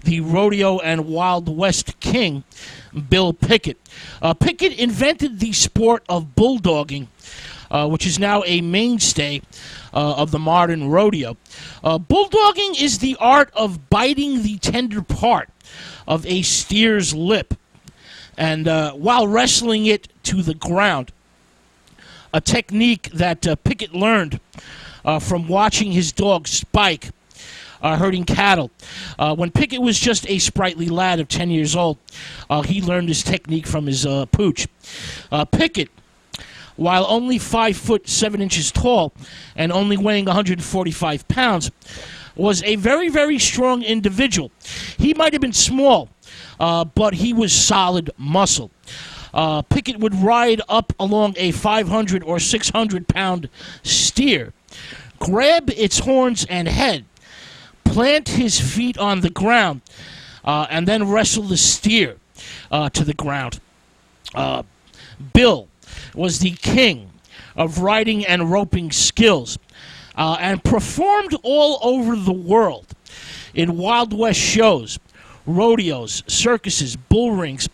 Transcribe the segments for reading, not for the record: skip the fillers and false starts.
the rodeo and Wild West king, Bill Pickett. Pickett invented the sport of bulldogging, which is now a mainstay of the modern rodeo. Bulldogging is the art of biting the tender part of a steer's lip and while wrestling it to the ground, a technique that Pickett learned from watching his dog Spike herding cattle. When Pickett was just a sprightly lad of 10 years old, he learned this technique from his pooch. Pickett, while only 5 foot 7 inches tall and only weighing 145 pounds, was a very, very strong individual. He might have been small, but he was solid muscle. Pickett would ride up along a 500 or 600 pound steer, grab its horns and head, plant his feet on the ground, and then wrestle the steer to the ground. Bill was the king of riding and roping skills and performed all over the world in Wild West shows, rodeos, circuses, bull rings,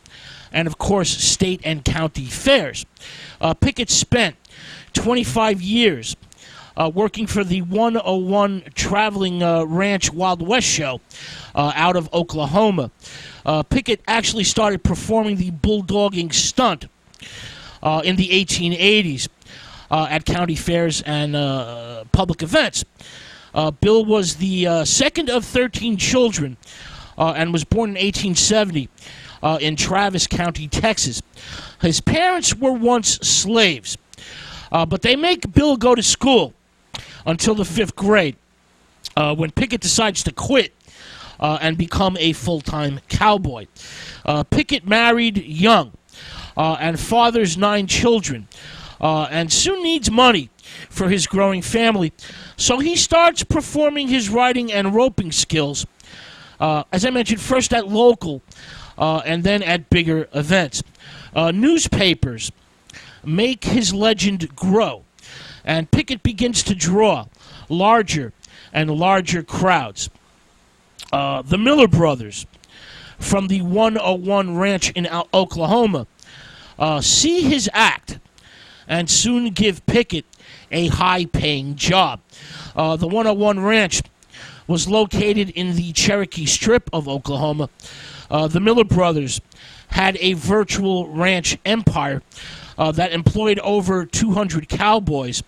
and, of course, state and county fairs. Pickett spent 25 years working for the 101 Traveling Ranch Wild West show out of Oklahoma. Pickett actually started performing the bulldogging stunt in the 1880s at county fairs and public events. Bill was the second of 13 children and was born in 1870 in Travis County, Texas. His parents were once slaves, but they make Bill go to school until the 5th grade, when Pickett decides to quit and become a full-time cowboy. Pickett married young and fathers 9 children, and soon needs money for his growing family, so he starts performing his riding and roping skills, as I mentioned, first at local and then at bigger events. Newspapers make his legend grow, and Pickett begins to draw larger and larger crowds. The Miller brothers from the 101 Ranch in Oklahoma see his act and soon give Pickett a high-paying job. The 101 Ranch was located in the Cherokee Strip of Oklahoma. The Miller brothers had a virtual ranch empire that employed over 200 cowboys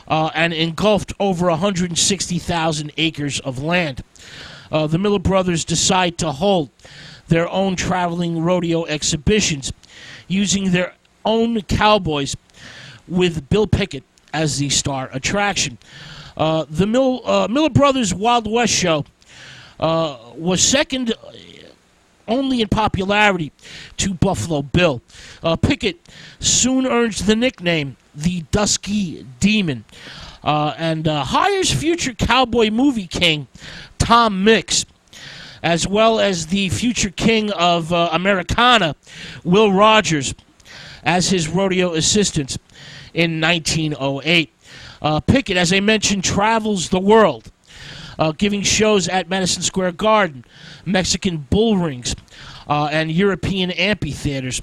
and engulfed over 160,000 acres of land. The Miller brothers decide to hold their own traveling rodeo exhibitions using their own cowboys with Bill Pickett as the star attraction. The Miller Brothers Wild West show was second only in popularity to Buffalo Bill. Pickett soon earns the nickname the Dusky Demon and hires future cowboy movie king Tom Mix, as well as the future king of Americana, Will Rogers, as his rodeo assistants in 1908. Pickett, as I mentioned, travels the world, giving shows at Madison Square Garden, Mexican bull rings, and European amphitheaters.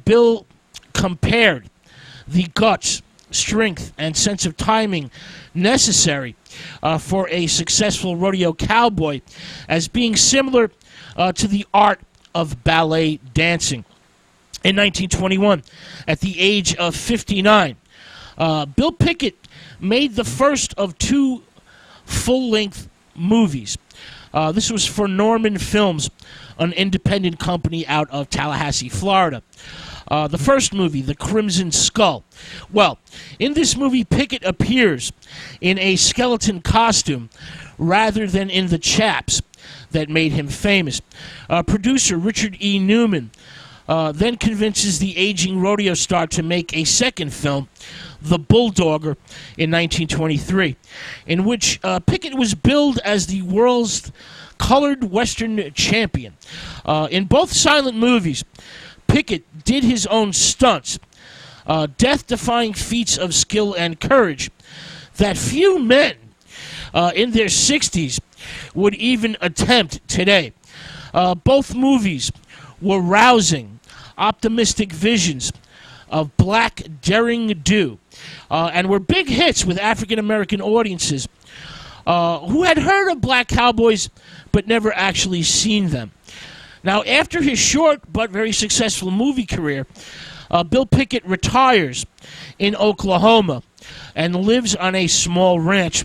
Bill compared the guts, strength, and sense of timing necessary for a successful rodeo cowboy as being similar to the art of ballet dancing. In 1921, at the age of 59, Bill Pickett made the first of 2 full-length movies. This was for Norman Films, an independent company out of Tallahassee, Florida. The first movie, The Crimson Skull. Well, in this movie, Pickett appears in a skeleton costume rather than in the chaps that made him famous. Producer Richard E. Newman then convinces the aging rodeo star to make a second film, The Bulldogger, in 1923, in which Pickett was billed as the world's colored Western champion. In both silent movies, Pickett did his own stunts, death-defying feats of skill and courage that few men in their 60s would even attempt today. Both movies were rousing, optimistic visions of black daring do, and were big hits with African-American audiences who had heard of black cowboys but never actually seen them. Now, after his short but very successful movie career, Bill Pickett retires in Oklahoma and lives on a small ranch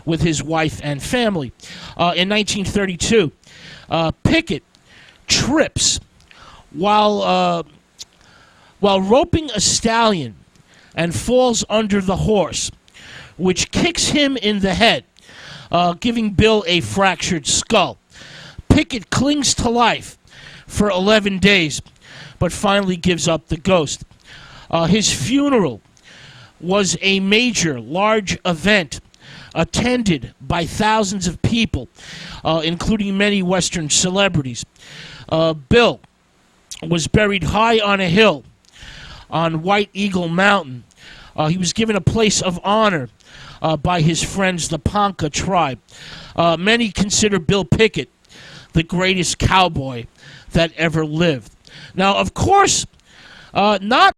with his wife and family. In 1932, Pickett trips while roping a stallion and falls under the horse, which kicks him in the head, giving Bill a fractured skull. Pickett clings to life for 11 days, but finally gives up the ghost. His funeral was a major, large event attended by thousands of people, including many Western celebrities. Bill was buried high on a hill on White Eagle Mountain. He was given a place of honor by his friends, the Ponca tribe. Many consider Bill Pickett the greatest cowboy that ever lived. Now, of course, not